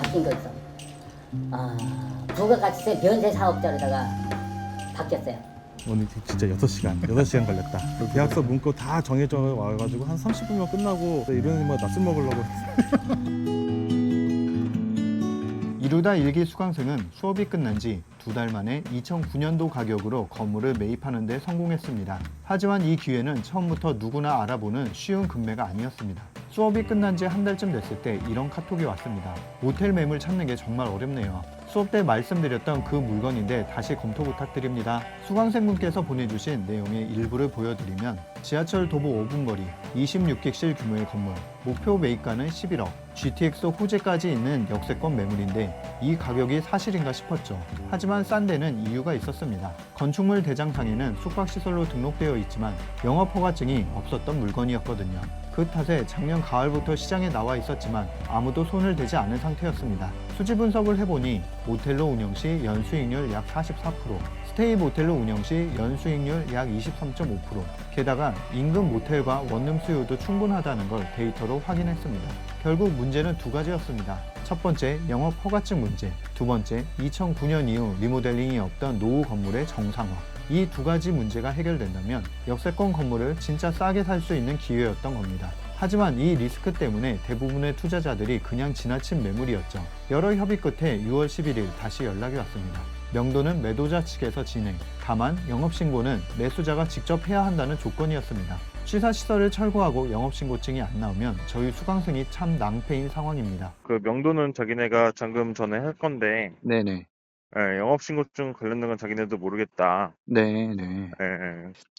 바뀐 거 있어. 부가가치세 면세 사업자로다가 바뀌었어요. 오늘 진짜 6시간 걸렸다. 계약서 문구 다 정해져 와가지고 한 30분만 끝나고 이러니 뭐 낮술 먹으려고. 이루다 일기 수강생은 수업이 끝난 지 2달 만에 2009년도 가격으로 건물을 매입하는 데 성공했습니다. 하지만 이 기회는 처음부터 누구나 알아보는 쉬운 금매가 아니었습니다. 수업이 끝난 지 한 달쯤 됐을 때 이런 카톡이 왔습니다. 모텔 매물 찾는 게 정말 어렵네요. 수업 때 말씀드렸던 그 물건인데 다시 검토 부탁드립니다. 수강생분께서 보내주신 내용의 일부를 보여드리면 지하철 도보 5분 거리, 26객실 규모의 건물, 목표 매입가는 11억, GTX 호재까지 있는 역세권 매물인데 이 가격이 사실인가 싶었죠. 하지만 싼 데는 이유가 있었습니다. 건축물 대장상에는 숙박시설로 등록되어 있지만 영업허가증이 없었던 물건이었거든요. 그 탓에 작년 가을부터 시장에 나와 있었지만 아무도 손을 대지 않은 상태였습니다. 수지 분석을 해보니 모텔로 운영 시 연수익률 약 44%, 스테이 모텔로 운영 시 연수익률 약 23.5%, 게다가 인근 모텔과 원룸 수요도 충분하다는 걸 데이터로 확인했습니다. 결국 문제는 두 가지였습니다. 첫 번째, 영업 허가증 문제, 두 번째, 2009년 이후 리모델링이 없던 노후 건물의 정상화. 이 두 가지 문제가 해결된다면 역세권 건물을 진짜 싸게 살 수 있는 기회였던 겁니다. 하지만 이 리스크 때문에 대부분의 투자자들이 그냥 지나친 매물이었죠. 여러 협의 끝에 6월 11일 다시 연락이 왔습니다. 명도는 매도자 측에서 진행, 다만 영업신고는 매수자가 직접 해야 한다는 조건이었습니다. 취사시설을 철거하고 영업신고증이 안 나오면 저희 수강생이 참 낭패인 상황입니다. 그 명도는 자기네가 잠금 전에 할 건데 네네. 영업신고증 관련된 건 자기네도 모르겠다. 네네.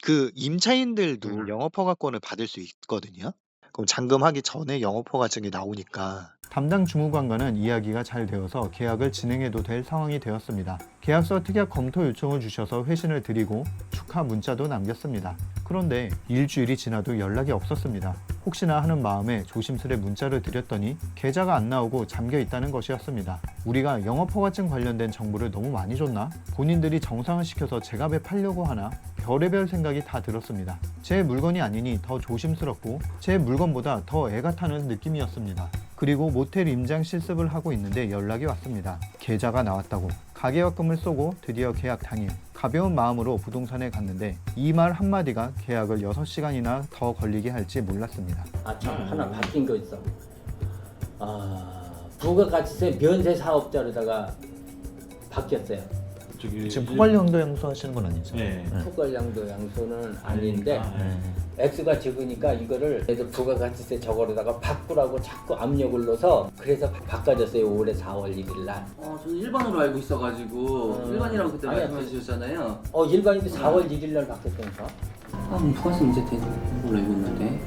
그 임차인들도 영업허가권을 받을 수 있거든요. 그럼 잔금하기 전에 영업허가증이 나오니까. 담당 주무관과는 이야기가 잘 되어서 계약을 진행해도 될 상황이 되었습니다. 계약서 특약 검토 요청을 주셔서 회신을 드리고 축하 문자도 남겼습니다. 그런데 일주일이 지나도 연락이 없었습니다. 혹시나 하는 마음에 조심스레 문자를 드렸더니 계좌가 안 나오고 잠겨 있다는 것이었습니다. 우리가 영업허가증 관련된 정보를 너무 많이 줬나? 본인들이 정상을 시켜서 제값에 팔려고 하나? 별의별 생각이 다 들었습니다. 제 물건이 아니니 더 조심스럽고 제 물건보다 더 애가 타는 느낌이었습니다. 그리고 모텔 임장 실습을 하고 있는데 연락이 왔습니다. 계좌가 나왔다고. 가계약금을 쏘고 드디어 계약 당일 가벼운 마음으로 부동산에 갔는데 이 말 한마디가 계약을 6시간이나 더 걸리게 할지 몰랐습니다. 참 하나 바뀐 거 있어. 부가가치세 면세 사업자로다가 바뀌었어요. 지금 포괄형도 양수하시는 건 아니죠? 네. 투괄량도 양수는 아닌데 액수가 적으니까 이거를 애들 부가가치세 저거로다가 바꾸라고 자꾸 압력을 넣어서 그래서 바꿔줬어요. 올해 4월 1일 날. 저는 일반으로 알고 있어가지고 일반이라고 그때 아니야. 말씀해 주셨잖아요. 일반인도 4월 1일 날 바뀌었다니까. 부가세 이제 되는 걸로 알고 있는데.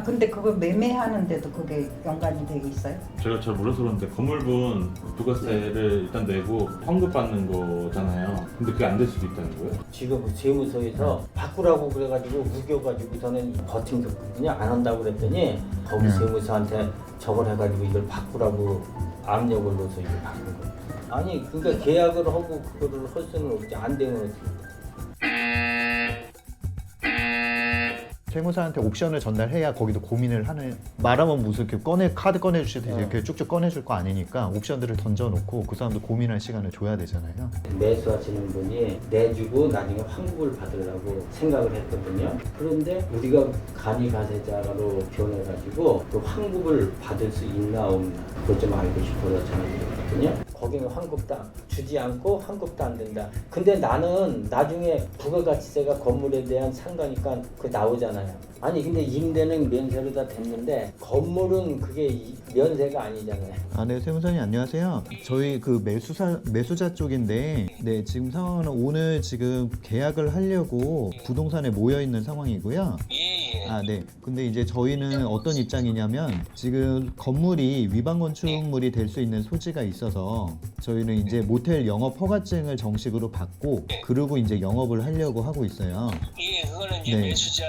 근데 그거 매매하는데도 그게 연관이 되어 있어요? 제가 잘 몰라서 그런데 건물분 부가세를 일단 내고 환급받는 거잖아요. 근데 그게 안 될 수도 있다는 거예요? 지금 세무서에서 바꾸라고 그래가지고 우겨가지고서는 버틴거든요. 안 한다고 그랬더니 거기 세무서한테 저걸 해가지고 이걸 바꾸라고 압력을 넣어서 이걸 바꾼 거예요. 아니 그러니까 계약을 하고 그거를 할 수는 없지. 안 되면 어떻게. 세무사한테 옵션을 전달해야 거기도 고민을 하는, 말하면 무슨 이렇게 카드 꺼내주시듯이 이렇게 쭉쭉 꺼내줄 거 아니니까 옵션들을 던져놓고 그 사람도 고민할 시간을 줘야 되잖아요. 매수하시는 분이 내주고 나중에 환급을 받으려고 생각을 했거든요. 그런데 우리가 간이가세자로 변해가지고 그 환급을 받을 수 있나 없나 그것 좀 알고 싶어서 전화드렸거든요. 거기는 환급도 주지 않고 환급도 안 된다. 근데 나는 나중에 부가가치세가 건물에 대한 상가니까 그 나오잖아요. 아니 근데 임대는 면세로 다 됐는데 건물은 그게 면세가 아니잖아요. 네, 세무사님 안녕하세요. 저희 그 매수자 쪽인데, 네, 지금 상황은 오늘 지금 계약을 하려고 부동산에 모여 있는 상황이고요. 네. 근데 이제 저희는 어떤 입장이냐면 지금 건물이 위반 건축물이 될 수 있는 소지가 있어서 저희는 이제 모텔 영업 허가증을 정식으로 받고 그러고 이제 영업을 하려고 하고 있어요. 그거는 이제 네. 매수자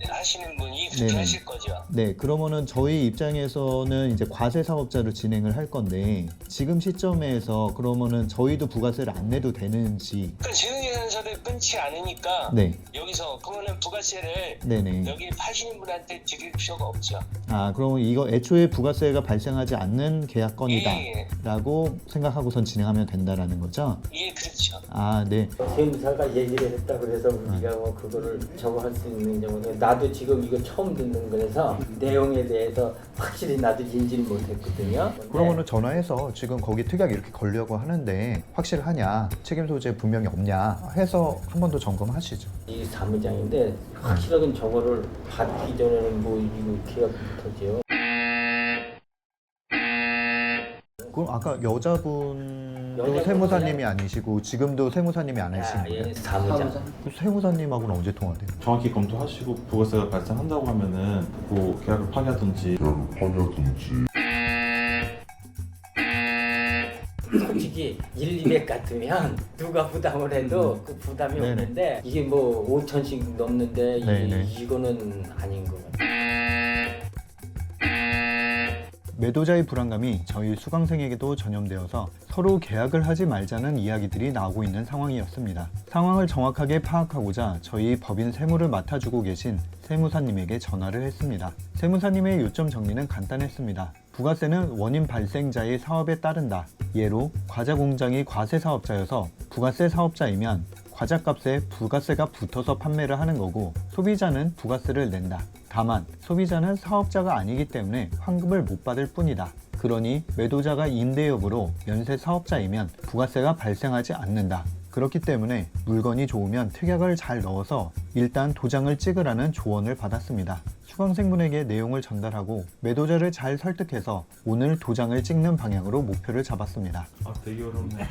하시는 분이 네네. 하실 거죠? 네, 그러면은 저희 입장에서는 이제 과세 사업자를 진행을 할 건데 지금 시점에서 그러면은 저희도 부가세를 안 내도 되는지. 그 재능계산서를 끊지 않으니까 네, 여기서 그러면 부가세를 네네. 여기 파시는 분한테 드릴 필요가 없죠. 아, 그럼 이거 애초에 부가세가 발생하지 않는 계약건이다 예, 라고 생각하고선 진행하면 된다라는 거죠? 예, 그렇죠. 아, 네. 세무사가 얘기를 했다 그래서 우리가 뭐 그거를 저거 할 수 있는 경우는 나도 지금 이거 처음 듣는 거라서 내용에 대해서 확실히 나도 인지를 못했거든요. 그러면은 전화해서 지금 거기 특약 이렇게 걸려고 하는데 확실하냐, 책임 소재 분명히 없냐 해서 한 번 더 점검하시죠. 이 사무장인데 확실하게 저거를 받기 전에는 뭐 이거 계약부터죠. 그럼 아까 여자분도 세무사님이 아니시고 지금도 세무사님이 안 하시는 거예요? 예, 사무장. 그 세무사님하고는 언제 통화돼요? 정확히 검토하시고 부가세가 발생한다고 하면은 뭐 계약을 파기하든지 솔직히 1, 200 같으면 누가 부담을 해도 그 부담이 네네. 없는데 이게 뭐 5천씩 넘는데 네네. 이거는 아닌 것 같아요. 매도자의 불안감이 저희 수강생에게도 전염되어서 서로 계약을 하지 말자는 이야기들이 나오고 있는 상황이었습니다. 상황을 정확하게 파악하고자 저희 법인 세무를 맡아주고 계신 세무사님에게 전화를 했습니다. 세무사님의 요점 정리는 간단했습니다. 부가세는 원인 발생자의 사업에 따른다. 예로 과자 공장이 과세 사업자여서 부가세 사업자이면 과자값에 부가세가 붙어서 판매를 하는 거고 소비자는 부가세를 낸다. 다만 소비자는 사업자가 아니기 때문에 환급을 못 받을 뿐이다. 그러니 매도자가 임대업으로 면세 사업자이면 부가세가 발생하지 않는다. 그렇기 때문에 물건이 좋으면 특약을 잘 넣어서 일단 도장을 찍으라는 조언을 받았습니다. 수강생분에게 내용을 전달하고 매도자를 잘 설득해서 오늘 도장을 찍는 방향으로 목표를 잡았습니다. 아 되게 어렵네.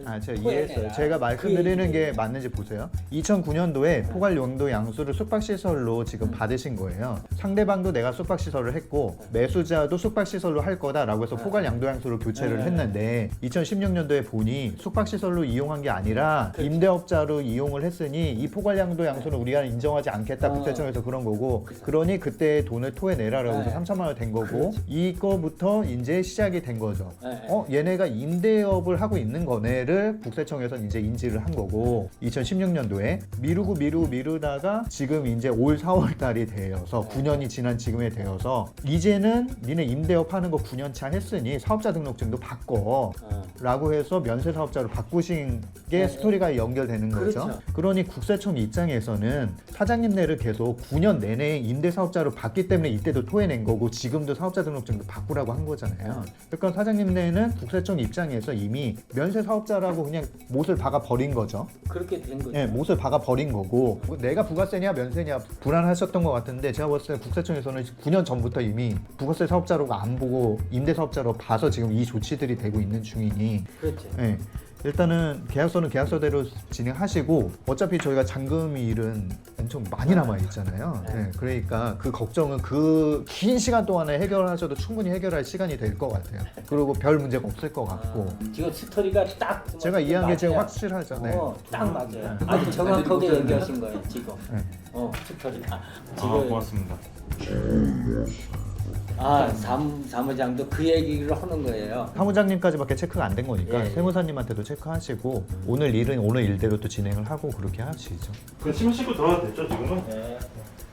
아, 제가 이해했어요. 제가 말씀드리는 게 맞는지 보세요. 2009년도에 포괄용도 양수를 숙박시설로 지금 받으신 거예요. 상대방도 내가 숙박시설을 했고 매수자도 숙박시설로 할 거다라고 해서 포괄양도 양수로 교체를 했는데 2016년도에 보니 숙박시설로 이용한 게 아니라 임대업자로 이용을 했으니 이 포괄양도 양수는 우리가 인정하지 않겠다. 국세청에서 그런 거고 그러니 그때 돈을 토해내라라고 해서 3천만 원 된 거고 이거부터 이제 시작이 된 거죠. 얘네가 임대업을 하고 있는 거네를 국세청에서 이제 인지를 한 거고 2016년도에 미루다가 지금 이제 올 4월 달이 되어서 9년이 지난 지금에 되어서 이제는 니네 임대업 하는 거 9년 차 했으니 사업자 등록증도 바꿔 라고 해서 면세 사업자로 바꾸신 게 스토리가 연결되는 거죠. 그렇죠. 그러니 국세청 입장에서는 사장님네를 계속 9년 내내 임대사업자로 봤기 때문에 이때도 토해낸 거고 지금도 사업자 등록증도 바꾸라고 한 거잖아요. 그러니까 사장님네는 국세청 입장에서 이미 면세사업자라고 그냥 못을 박아 버린 거죠. 그렇게 된 거죠. 네, 못을 박아 버린 거고 내가 부가세냐 면세냐 불안하셨던 것 같은데 제가 봤을 때 국세청에서는 9년 전부터 이미 부가세 사업자로 안 보고 임대사업자로 봐서 지금 이 조치들이 되고 있는 중이니 그렇죠. 네. 일단은 계약서는 계약서대로 진행하시고 어차피 저희가 잔금일은 엄청 많이 남아 있잖아요. 네, 그러니까 그 걱정은 그 긴 시간 동안에 해결하셔도 충분히 해결할 시간이 될 것 같아요. 그리고 별 문제가 없을 것 같고 지금 스토리가 딱 제가 이해한 게 지금 맞아요. 확실하죠. 네. 딱 맞아요. 네. 아주 정확하게 얘기하신 거예요 지금. 네. 스토리가. 아 고맙습니다. 사무장도 그 얘기를 하는 거예요. 사무장님까지밖에 체크가 안 된 거니까 예. 세무사님한테도 체크하시고 오늘 일은 오늘 일대로 또 진행을 하고 그렇게 하시죠. 그럼 침 씻고 들어가도 됐죠 지금은? 네.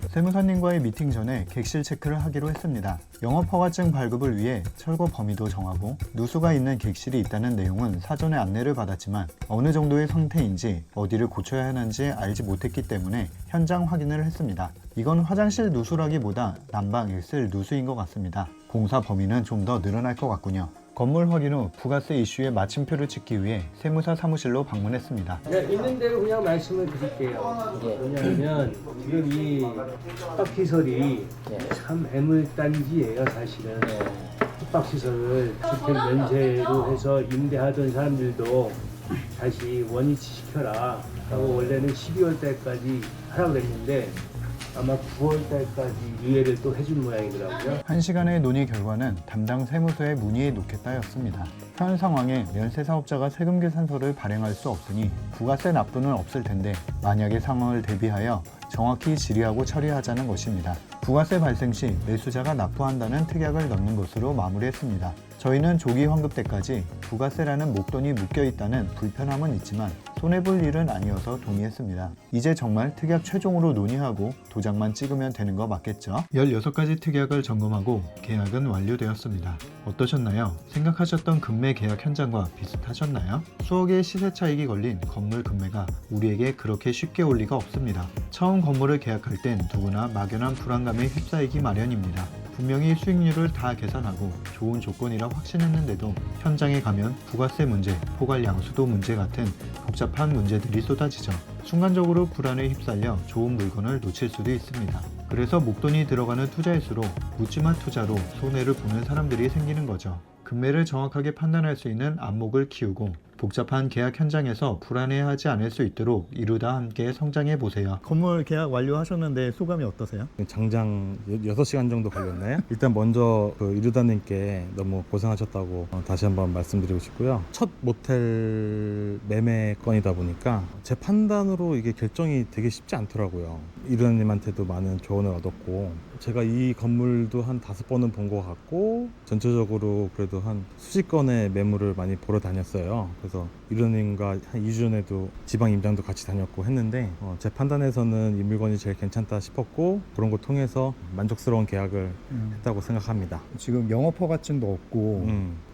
세무사님과의 미팅 전에 객실 체크를 하기로 했습니다. 영업허가증 발급을 위해 철거 범위도 정하고 누수가 있는 객실이 있다는 내용은 사전에 안내를 받았지만 어느 정도의 상태인지 어디를 고쳐야 하는지 알지 못했기 때문에 현장 확인을 했습니다. 이건 화장실 누수라기보다 난방 X셀 누수인 것 같습니다. 공사 범위는 좀 더 늘어날 것 같군요. 건물 확인 후 부가세 이슈에 마침표를 찍기 위해 세무사 사무실로 방문했습니다. 네, 있는 대로 그냥 말씀을 드릴게요. 왜냐하면 지금 이 숙박시설이 참 애물단지예요, 사실은. 숙박시설을 주택 면세로 해서 임대하던 사람들도 다시 원위치 시켜라 하고 원래는 12월 달까지 하라고 그랬는데 아마 9월 달까지 유예를 또 해준 모양이더라고요. 1시간의 논의 결과는 담당 세무서에 문의해 놓겠다였습니다. 현 상황에 면세 사업자가 세금 계산서를 발행할 수 없으니 부가세 납부는 없을 텐데 만약의 상황을 대비하여 정확히 질의하고 처리하자는 것입니다. 부가세 발생 시 매수자가 납부한다는 특약을 넣는 것으로 마무리했습니다. 저희는 조기 환급 때까지 부가세라는 목돈이 묶여 있다는 불편함은 있지만 손해볼 일은 아니어서 동의했습니다. 이제 정말 특약 최종으로 논의하고 도장만 찍으면 되는 거 맞겠죠? 16가지 특약을 점검하고 계약은 완료되었습니다. 어떠셨나요? 생각하셨던 금매 계약 현장과 비슷하셨나요? 수억의 시세 차익이 걸린 건물 금매가 우리에게 그렇게 쉽게 올 리가 없습니다. 처음 건물을 계약할 땐 누구나 막연한 불안감에 휩싸이기 마련입니다. 분명히 수익률을 다 계산하고 좋은 조건이라 확신했는데도 현장에 가면 부가세 문제, 포괄 양수도 문제 같은 복잡한 문제들이 쏟아지죠. 순간적으로 불안에 휩쓸려 좋은 물건을 놓칠 수도 있습니다. 그래서 목돈이 들어가는 투자일수록 묻지마 투자로 손해를 보는 사람들이 생기는 거죠. 금매를 정확하게 판단할 수 있는 안목을 키우고 복잡한 계약 현장에서 불안해하지 않을 수 있도록 이루다 함께 성장해 보세요. 건물 계약 완료하셨는데 소감이 어떠세요? 장장 6시간 정도 걸렸나요? 일단 먼저 이루다님께 너무 고생하셨다고 다시 한번 말씀드리고 싶고요. 첫 모텔 매매 건이다 보니까 제 판단으로 이게 결정이 되게 쉽지 않더라고요. 이루다님한테도 많은 조언을 얻었고, 제가 이 건물도 한 5번은 본 것 같고 전체적으로 그래도 한 수십 건의 매물을 많이 보러 다녔어요. 그래서 이루다님과 한 2주 전에도 지방 임장도 같이 다녔고 했는데 제 판단에서는 이 물건이 제일 괜찮다 싶었고, 그런 걸 통해서 만족스러운 계약을 했다고 생각합니다. 지금 영업 허가증도 없고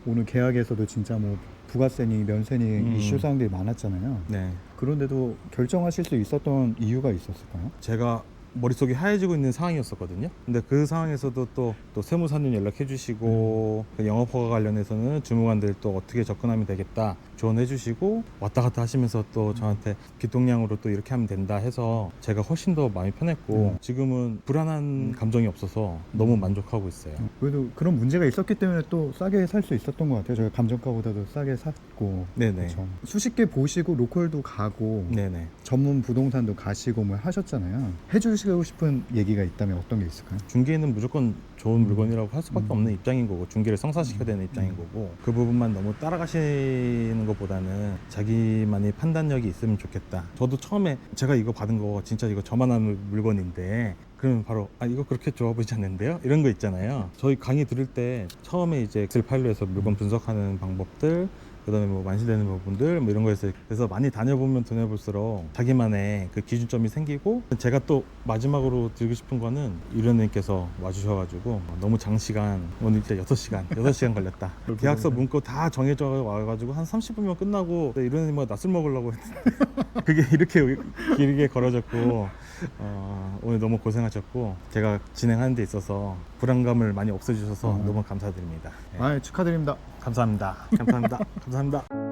오늘 계약에서도 진짜 뭐 부가세니 면세니 이슈 사항들이 많았잖아요. 네. 그런데도 결정하실 수 있었던 이유가 있었을까요? 제가 머릿속이 하얘지고 있는 상황이었었거든요. 근데 그 상황에서도 또 세무사님 연락해 주시고 그 영업허가 관련해서는 주무관들 또 어떻게 접근하면 되겠다 조언해 주시고 왔다 갔다 하시면서 또 저한테 빚동량으로 또 이렇게 하면 된다 해서 제가 훨씬 더 마음이 편했고 지금은 불안한 감정이 없어서 너무 만족하고 있어요. 그래도 그런 문제가 있었기 때문에 또 싸게 살 수 있었던 것 같아요. 저희가 감정가보다도 싸게 샀고. 네네. 그렇죠. 수십 개 보시고 로컬도 가고 네네. 전문 부동산도 가시고 뭐 하셨잖아요. 해주시고 싶은 얘기가 있다면 어떤 게 있을까요? 중개는 무조건 좋은 물건이라고 할 수밖에 없는 입장인 거고, 중개를 성사시켜야 되는 입장인 거고, 그 부분만 너무 따라가시는 것보다는 자기만의 판단력이 있으면 좋겠다. 저도 처음에 제가 이거 받은 거 진짜 이거 저만 하는 물건인데 그러면 바로 이거 그렇게 좋아 보이지 않는데요? 이런 거 있잖아요. 저희 강의 들을 때 처음에 이제 엑셀 파일로 해서 물건 분석하는 방법들, 그다음에 뭐 완실되는 부분들 뭐 이런 거에서 그래서 많이 다녀보면 다녀볼수록 자기만의 그 기준점이 생기고, 제가 또 마지막으로 드리고 싶은 거는 유련님께서 와주셔가지고 너무 장시간, 오늘 진짜 6시간 걸렸다. 계약서 문구 다 정해져 와가지고 한 30분이면 끝나고 유련님과 낮술 먹으려고 했는데 그게 이렇게 길게 걸어졌고, 오늘 너무 고생하셨고 제가 진행하는 데 있어서 불안감을 많이 없애주셔서 너무 감사드립니다. 축하드립니다. 감사합니다. 감사합니다. 감사합니다.